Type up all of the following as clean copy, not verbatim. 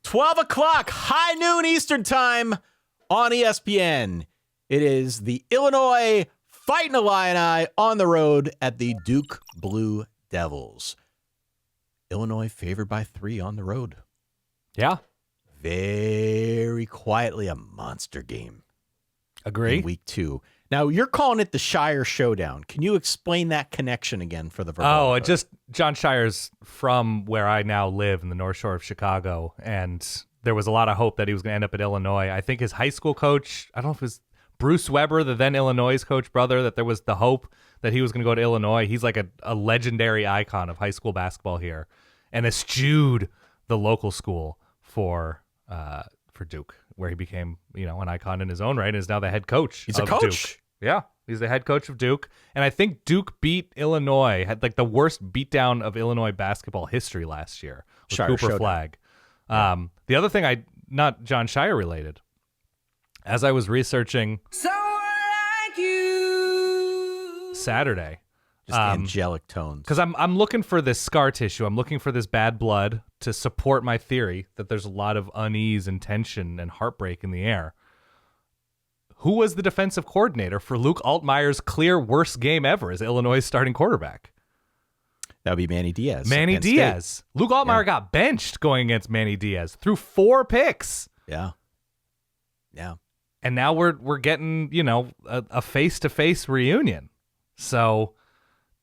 12 o'clock, high noon Eastern time on ESPN. It is the Illinois Fighting Illini on the road at the Duke Blue Devils. Illinois favored by 3 on the road. Yeah. Very quietly a monster game. Agree. In week 2. Now, you're calling it the Scheyer Showdown. Can you explain that connection again for the Vermont? John Scheyer's from where I now live in the North Shore of Chicago, and there was a lot of hope that he was going to end up at Illinois. I think his high school coach, I don't know if it was Bruce Weber, the then Illinois coach brother, that there was the hope that he was going to go to Illinois. He's like a legendary icon of high school basketball here, and eschewed the local school for Duke, where he became, an icon in his own right, and is now the head coach. He's a coach. Duke. Yeah, he's the head coach of Duke, and I think Duke beat Illinois, had like the worst beatdown of Illinois basketball history last year with Scheyer Cooper Showdown. Flagg. The other thing, not John Scheyer related, as I was researching Saturday, just angelic tones. because I'm looking for this scar tissue. I'm looking for this bad blood to support my theory that there's a lot of unease and tension and heartbreak in the air. Who was the defensive coordinator for Luke Altmyer's clear worst game ever as Illinois' starting quarterback? That would be Manny Diaz. Manny Penn Diaz. State. Luke Altmyer got benched going against Manny Diaz through 4 picks. Yeah. And now we're getting, a face-to-face reunion. So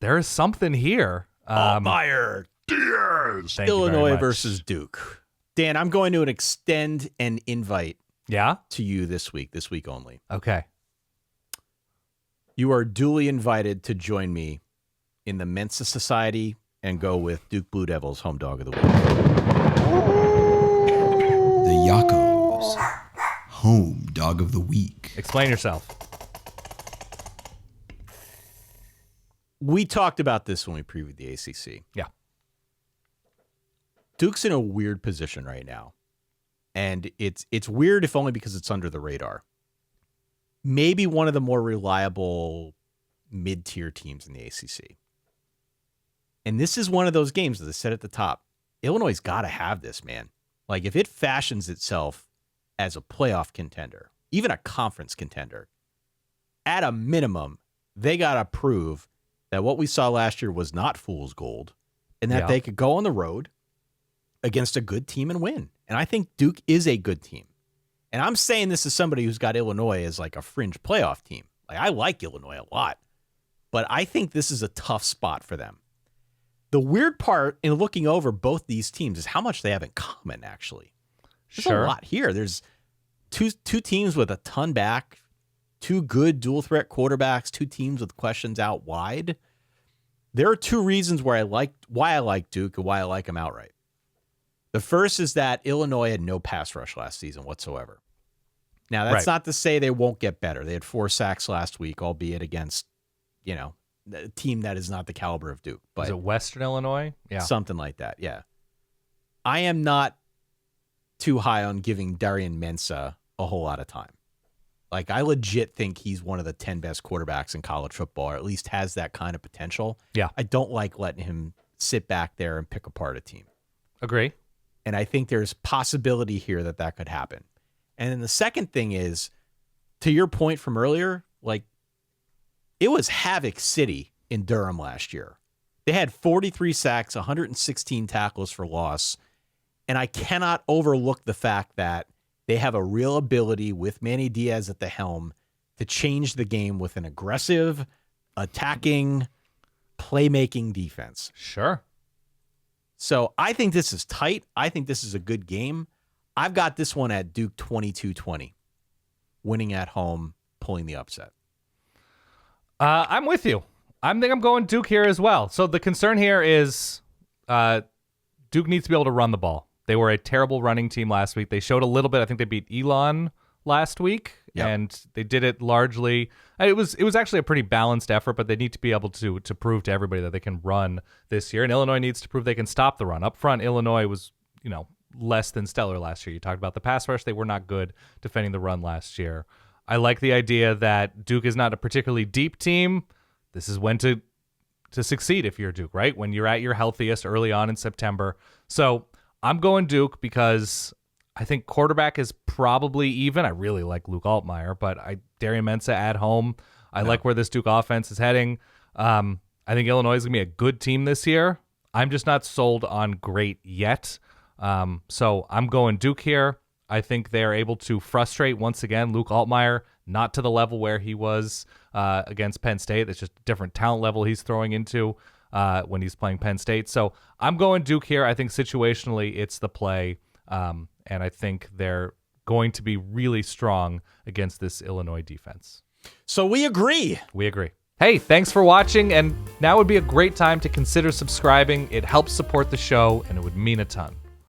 there is something here. Altmyer. Diaz. Illinois versus Duke. Dan, I'm going to extend an invite Yeah? to you this week only. Okay. You are duly invited to join me in the Mensa Society and go with Duke Blue Devils home dog of the week. The Yakos home dog of the week. Explain yourself. We talked about this when we previewed the ACC. Yeah. Duke's in a weird position right now. And it's weird if only because it's under the radar. Maybe one of the more reliable mid-tier teams in the ACC. And this is one of those games, as I said at the top, Illinois' got to have this, man. Like, if it fashions itself as a playoff contender, even a conference contender, at a minimum, they got to prove that what we saw last year was not fool's gold and that they could go on the road against a good team and win. And I think Duke is a good team. And I'm saying this as somebody who's got Illinois as like a fringe playoff team. Like, I like Illinois a lot, but I think this is a tough spot for them. The weird part in looking over both these teams is how much they have in common, actually. There's a lot here. There's two teams with a ton back, 2 good dual threat quarterbacks, 2 teams with questions out wide. There are 2 reasons why I like Duke and why I like them outright. The first is that Illinois had no pass rush last season whatsoever. Now, that's not to say they won't get better. They had 4 sacks last week, albeit against, a team that is not the caliber of Duke. But is it Western Illinois? Yeah. Something like that, yeah. I am not too high on giving Darian Mensah a whole lot of time. Like, I legit think he's one of the 10 best quarterbacks in college football, or at least has that kind of potential. Yeah. I don't like letting him sit back there and pick apart a team. Agree. And I think there's possibility here that could happen. And then the second thing is, to your point from earlier, like, it was Havoc City in Durham last year. They had 43 sacks, 116 tackles for loss. And I cannot overlook the fact that they have a real ability with Manny Diaz at the helm to change the game with an aggressive, attacking, playmaking defense. Sure. So I think this is tight. I think this is a good game. I've got this one at Duke 22-20, winning at home, pulling the upset. I'm with you. I think I'm going Duke here as well. So the concern here is Duke needs to be able to run the ball. They were a terrible running team last week. They showed a little bit. I think they beat Elon last week, and they did it largely. It was actually a pretty balanced effort, but they need to be able to prove to everybody that they can run this year. And Illinois needs to prove they can stop the run. Up front, Illinois was, less than stellar last year. You talked about the pass rush. They were not good defending the run last year. I like the idea that Duke is not a particularly deep team. This is when to succeed if you're Duke, right? When you're at your healthiest early on in September. So I'm going Duke because I think quarterback is probably even. I really like Luke Altmyer, but Darian Mensah at home. I like where this Duke offense is heading. I think Illinois is going to be a good team this year. I'm just not sold on great yet. So I'm going Duke here. I think they're able to frustrate, once again, Luke Altmyer, not to the level where he was against Penn State. It's just a different talent level he's throwing into when he's playing Penn State. So I'm going Duke here. I think situationally it's the play, and I think they're going to be really strong against this Illinois defense. So we agree. We agree. Hey, thanks for watching, and now would be a great time to consider subscribing. It helps support the show, and it would mean a ton.